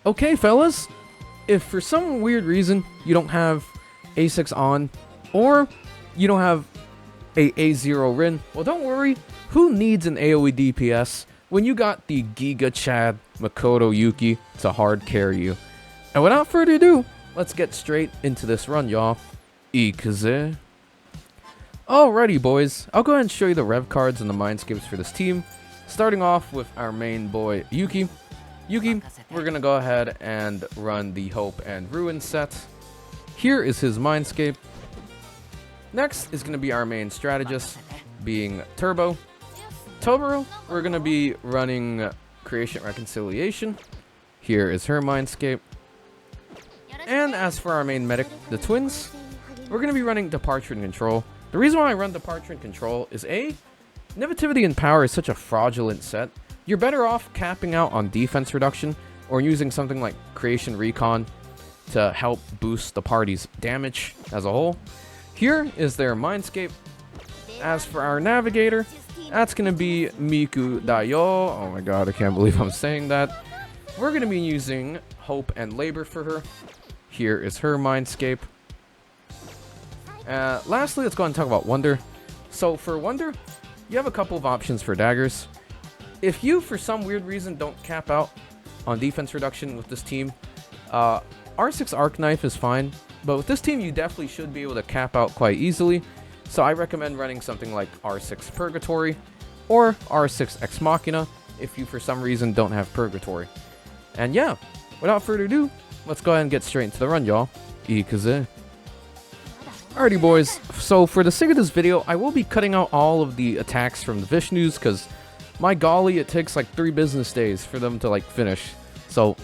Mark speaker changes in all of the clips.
Speaker 1: Okay, fellas, if for some weird reason you don't have A6 on, or you don't have a A0 Rin, well, don't worry. Who needs an AoE DPS when you got the Giga Chad Makoto Yuki to hard carry you? And without further ado, let's get straight into this run, y'all. Ikaze. Alrighty, boys. I'll go ahead and show you the rev cards and the mindscapes for this team. Starting off with our main boy, Yuki. Yuki, we're gonna go ahead and run the Hope and Ruin set. Here is his mindscape. Next is gonna be our main strategist, being Turbo. Turbo, we're gonna be running Creation Reconciliation. Here is her mindscape. And as for our main medic, the twins, we're gonna be running Departure and Control. The reason why I run Departure and Control is A, Negativity and Power is such a fraudulent set. You're better off capping out on defense reduction or using something like Creation Recon to help boost the party's damage as a whole. Here is their mindscape. As for our navigator, that's going to be Miku Dayo. Oh my god, I can't believe I'm saying that. We're going to be using Hope and Labor for her. Here is her mindscape. Lastly, let's go and talk about Wonder. So for Wonder, you have a couple of options for daggers. If you, for some weird reason, don't cap out on defense reduction with this team, R6 Arc Knife is fine. But with this team, you definitely should be able to cap out quite easily. So I recommend running something like R6 Purgatory or R6 Ex Machina if you, for some reason, don't have Purgatory. And yeah, without further ado, let's go ahead and get straight into the run, y'all. Ikaze. Alrighty, boys. So for the sake of this video, I will be cutting out all of the attacks from the Vishnus because, my golly, it takes like 3 business days for them to like finish. So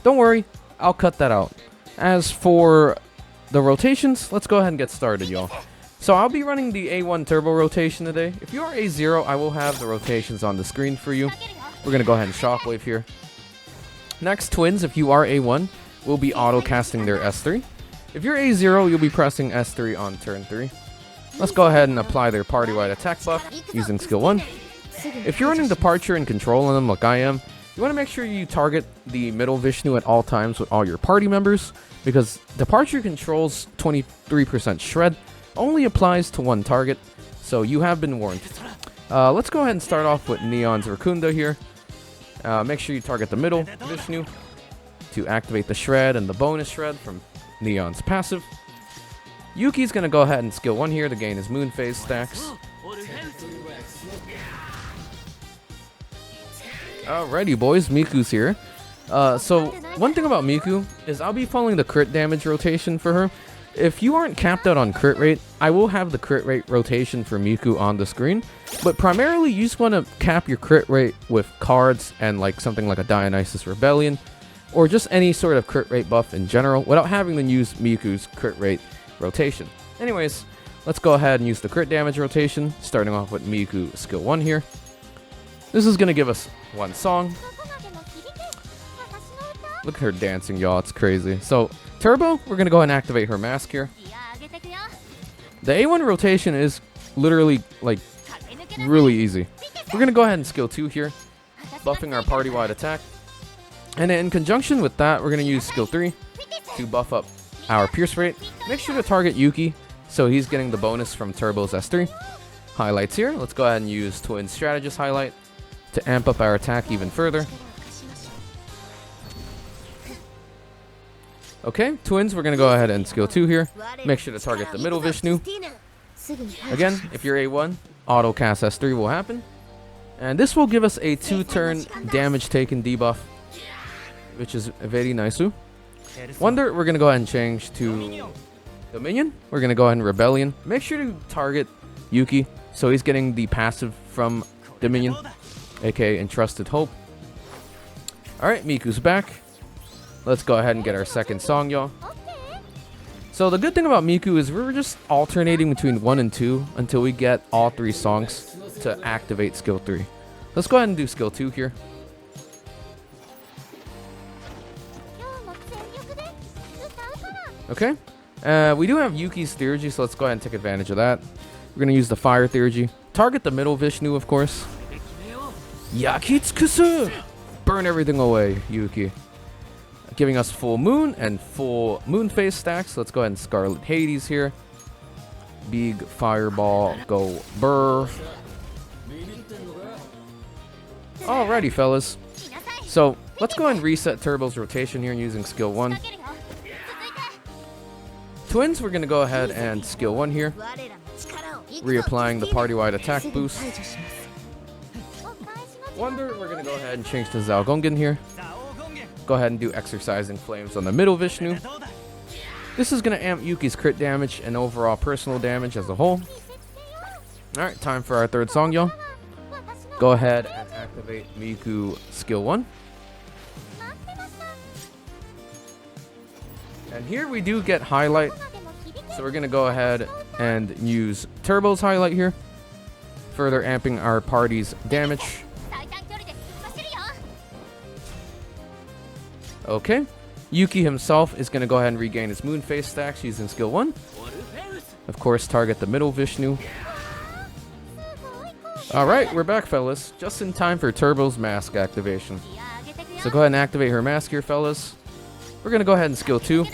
Speaker 1: don't worry, I'll cut that out. As for the rotations, let's go ahead and get started, y'all. So I'll be running the A1 turbo rotation today. If you are A0, I will have the rotations on the screen for you. We're going to go ahead and shockwave here. Next, twins, if you are A1, will be auto casting their S3. If you're A0, you'll be pressing S3 on turn 3. Let's go ahead and apply their party-wide attack buff using skill 1. If you're running Departure and Control on them like I am, you want to make sure you target the middle Vishnu at all times with all your party members, because Departure Control's 23% shred only applies to one target, so you have been warned. Let's go ahead and start off with Neon's Rakunda here. Make sure you target the middle Vishnu to activate the shred and the bonus shred from Neon's passive. Yuki's going to go ahead and skill 1 here to gain his moon phase stacks. Alrighty, boys, Miku's here. So one thing about Miku is I'll be following the crit damage rotation for her. If you aren't capped out on crit rate, I will have the crit rate rotation for Miku on the screen. But primarily, you just want to cap your crit rate with cards and like something like a Dionysus Rebellion, or just any sort of crit rate buff in general, without having to use Miku's crit rate rotation. Anyways, let's go ahead and use the crit damage rotation, starting off with Miku skill 1 here. This is going to give us one song. Look at her dancing, y'all. It's crazy. So, Turbo, we're going to go ahead and activate her mask here. The A1 rotation is literally, like, really easy. We're going to go ahead and skill 2 here, buffing our party-wide attack. And then in conjunction with that, we're going to use skill 3 to buff up our pierce rate. Make sure to target Yuki, so he's getting the bonus from Turbo's S3. Highlights here. Let's go ahead and use Twin Strategist highlight to amp up our attack even further. Okay, twins, we're going to go ahead and skill 2 here. Make sure to target the middle Vishnu. Again, if you're A1, auto cast S3 will happen. And this will give us a 2-turn damage taken debuff, which is very nice. Wonder, we're going to go ahead and change to Dominion. We're going to go ahead and Rebellion. Make sure to target Yuki, so he's getting the passive from Dominion, aka Entrusted Hope. Alright, Miku's back. Let's go ahead and get our second song, y'all. So the good thing about Miku is we're just alternating between 1 and 2 until we get all 3 songs to activate skill 3. Let's go ahead and do skill 2 here. Okay. We do have Yuki's Theurgy, so let's go ahead and take advantage of that. We're going to use the Fire Theurgy. Target the middle Vishnu, of course. Yakitsukusu! Burn everything away, Yuki. giving us full moon and full moon phase stacks. Let's go ahead and Scarlet Hades here. Big fireball, go burr. Alrighty, fellas. So let's go ahead and reset Turbo's rotation here using skill 1. Twins, we're going to go ahead and skill 1 here. Reapplying the party-wide attack boost. Wonder, we're going to go ahead and change to Zalgongan here. Go ahead and do Exercising Flames on the middle Vishnu. This is going to amp Yuki's crit damage and overall personal damage as a whole. Alright, time for our third song, y'all. Go ahead and activate Miku skill 1. And here we do get highlight. So we're going to go ahead and use Turbo's highlight here. Further amping our party's damage. Okay. Yuki himself is going to go ahead and regain his moon phase stacks using skill 1. Of course, target the middle Vishnu. Alright, we're back, fellas. Just in time for Turbo's mask activation. So go ahead and activate her mask here, fellas. We're going to go ahead and skill 2.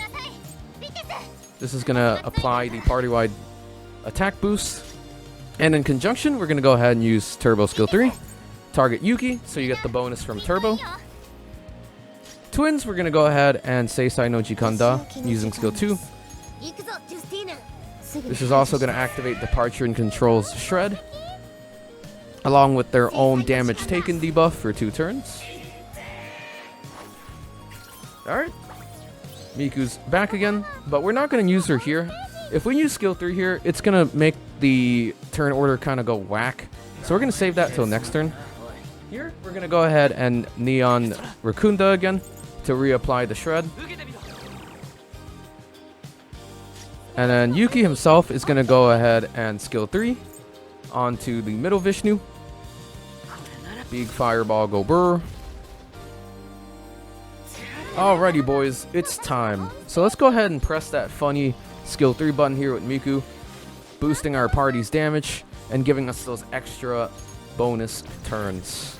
Speaker 1: This is going to apply the party-wide attack boost. And in conjunction, we're going to go ahead and use Turbo skill 3. Target Yuki, so you get the bonus from Turbo. Twins, we're going to go ahead and Seisai no Jikanda using skill 2. This is also going to activate Departure and Control's Shred, along with their own damage taken debuff for 2 turns. Alright. Miku's back again, but we're not going to use her here. If we use skill 3 here, it's going to make the turn order kind of go whack. So we're going to save that till next turn. Here, we're going to go ahead and Neon Rakunda again to reapply the Shred. And then Yuki himself is going to go ahead and skill 3 onto the middle Vishnu. Big fireball, go burr. Alrighty, boys, it's time. So let's go ahead and press that funny skill 3 button here with Miku, boosting our party's damage and giving us those extra bonus turns.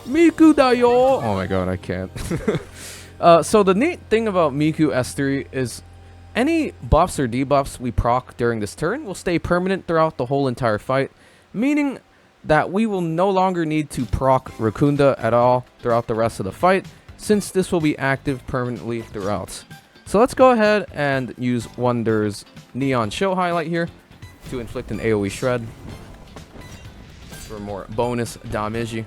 Speaker 1: Miku da yo! Oh my god, I can't. So the neat thing about Miku S3 is any buffs or debuffs we proc during this turn will stay permanent throughout the whole entire fight, meaning that we will no longer need to proc Rakunda at all throughout the rest of the fight, since this will be active permanently throughout. So let's go ahead and use Wonder's Neon Show highlight here to inflict an AoE Shred for more bonus damage.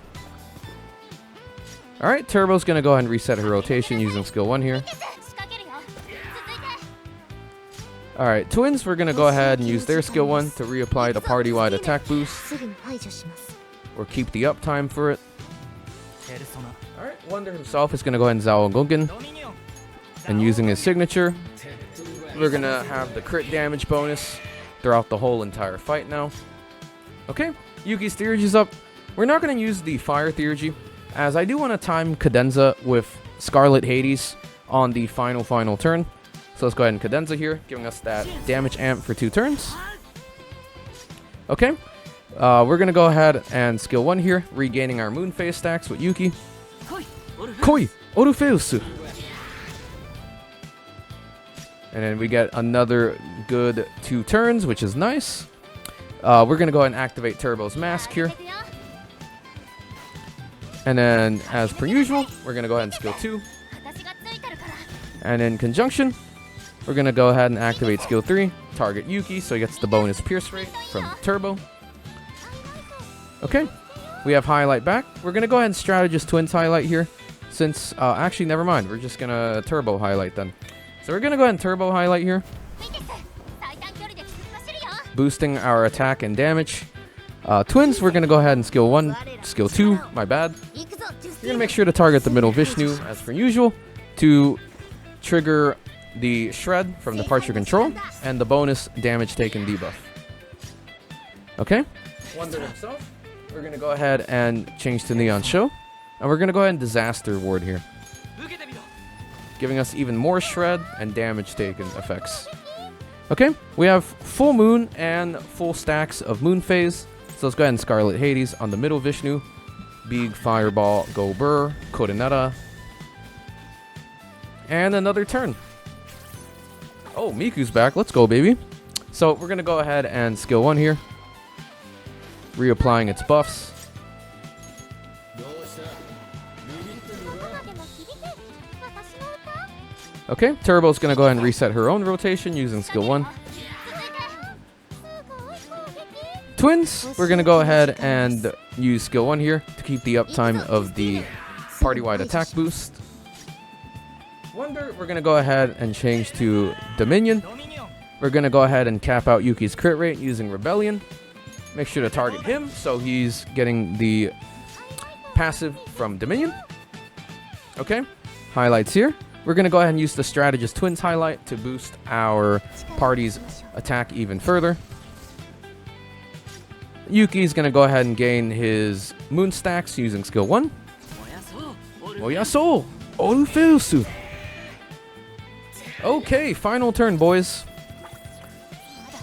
Speaker 1: Alright, Turbo's going to go ahead and reset her rotation using skill 1 here. Alright, Twins, we're going to go ahead and use their skill 1 to reapply the party-wide attack boost. Or keep the uptime for it. Alright, Wonder himself is going to go ahead and Zao Gungan. And using his signature, we're going to have the crit damage bonus throughout the whole entire fight now. Okay, Yuki's Theurgy is up. We're not going to use the Fire Theurgy, as I do want to time Cadenza with Scarlet Hades on the final turn. So let's go ahead and Cadenza here, giving us that damage amp for 2 turns. Okay, we're going to go ahead and skill 1 here, regaining our moon phase stacks with Yuki. Koi! Orufeusu! And then we get another good 2 turns, which is nice. We're going to go ahead and activate Turbo's mask here. And then, as per usual, we're going to go ahead and skill 2. And in conjunction, we're going to go ahead and activate skill 3, target Yuki, so he gets the bonus pierce rate from Turbo. Okay, we have highlight back. We're going to go ahead and strategist Twins highlight here, since, actually, never mind. We're just going to Turbo highlight then. So we're going to go ahead and Turbo highlight here, boosting our attack and damage. Twins, we're going to go ahead and skill 1, skill 2, my bad. You're going to make sure to target the middle Vishnu, as per usual, to trigger the Shred from Departure Control, and the bonus damage taken debuff. Okay? Wonder himself, we're going to go ahead and change to Neon Show, and we're going to go ahead and Disaster Ward here, giving us even more Shred and damage taken effects. Okay, we have full moon and full stacks of moon phase. So let's go ahead and Scarlet Hades on the middle Vishnu. Big Fireball, go Burr, Kodeneta. And another turn. Oh, Miku's back. Let's go, baby. So we're going to go ahead and skill 1 here. Reapplying its buffs. Okay, Turbo's going to go ahead and reset her own rotation using skill 1. Twins, we're going to go ahead and use skill 1 here to keep the uptime of the party-wide attack boost. Wonder, we're going to go ahead and change to Dominion. We're going to go ahead and cap out Yuki's crit rate using Rebellion. Make sure to target him so he's getting the passive from Dominion. Okay, highlights here. We're going to go ahead and use the Strategist Twins highlight to boost our party's attack even further. Yuki's going to go ahead and gain his moon stacks using skill 1. Oyaso! Orufeusu! Okay, final turn, boys.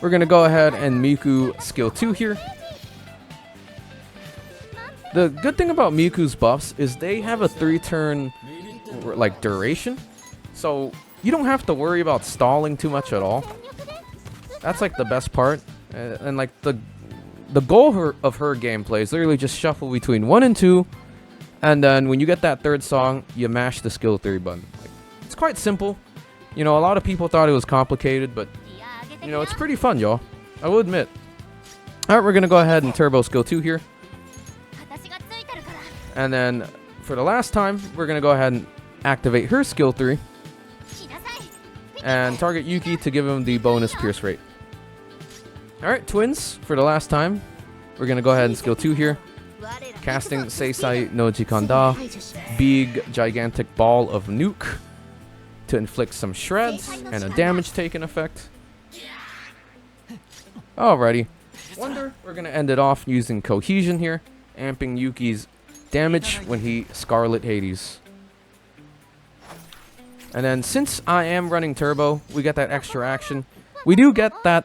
Speaker 1: We're going to go ahead and Miku skill 2 here. The good thing about Miku's buffs is they have a 3-turn like duration. So you don't have to worry about stalling too much at all. That's like the best part. And like the goal of her gameplay is literally just shuffle between 1 and 2. And then when you get that 3rd song, you mash the skill 3 button. Like, it's quite simple. You know, a lot of people thought it was complicated, but you know, it's pretty fun, y'all. I will admit. Alright, we're going to go ahead and turbo skill 2 here. And then for the last time, we're going to go ahead and activate her skill 3. And target Yuki to give him the bonus pierce rate. Alright, twins, for the last time, we're going to go ahead and skill 2 here. Casting Seisai no Jikanda, big gigantic ball of nuke to inflict some shreds and a damage taken effect. Alrighty. Wonder, we're going to end it off using Cohesion here, amping Yuki's damage when he Scarlet Hades. And then since I am running turbo, we get that extra action. We do get that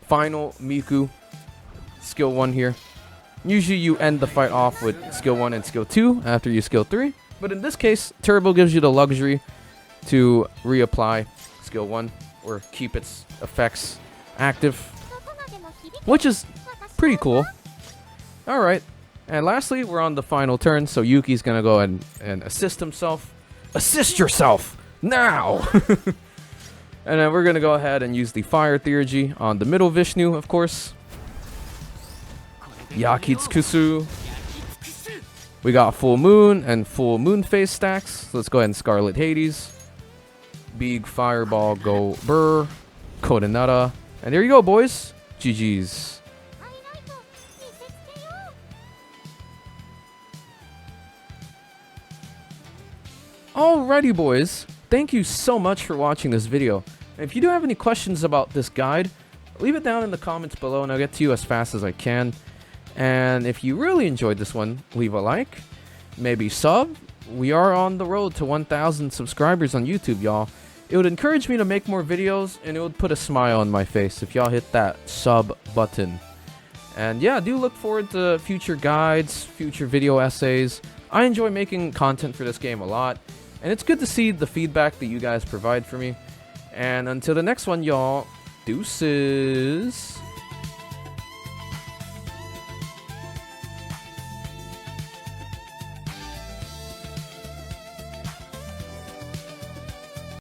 Speaker 1: final Miku skill 1 here. Usually you end the fight off with skill 1 and skill 2 after you skill 3. But in this case, turbo gives you the luxury to reapply skill 1 or keep its effects active, which is pretty cool. Alright, and lastly, we're on the final turn, so Yuki's gonna go ahead and assist himself. Assist yourself! Now! And then we're gonna go ahead and use the Fire Theurgy on the middle Vishnu, of course. Yakitsukusu. We got Full Moon and Full Moon Phase stacks. So let's go ahead and Scarlet Hades. Big Fireball, go Burr. Kodeneta. And there you go, boys. GG's. Alrighty, boys. Thank you so much for watching this video. And if you do have any questions about this guide, leave it down in the comments below and I'll get to you as fast as I can. And if you really enjoyed this one, leave a like, maybe sub. We are on the road to 1,000 subscribers on YouTube, y'all. It would encourage me to make more videos, and it would put a smile on my face if y'all hit that sub button. And yeah, do look forward to future guides, future video essays. I enjoy making content for this game a lot, and it's good to see the feedback that you guys provide for me. And until the next one, y'all, deuces.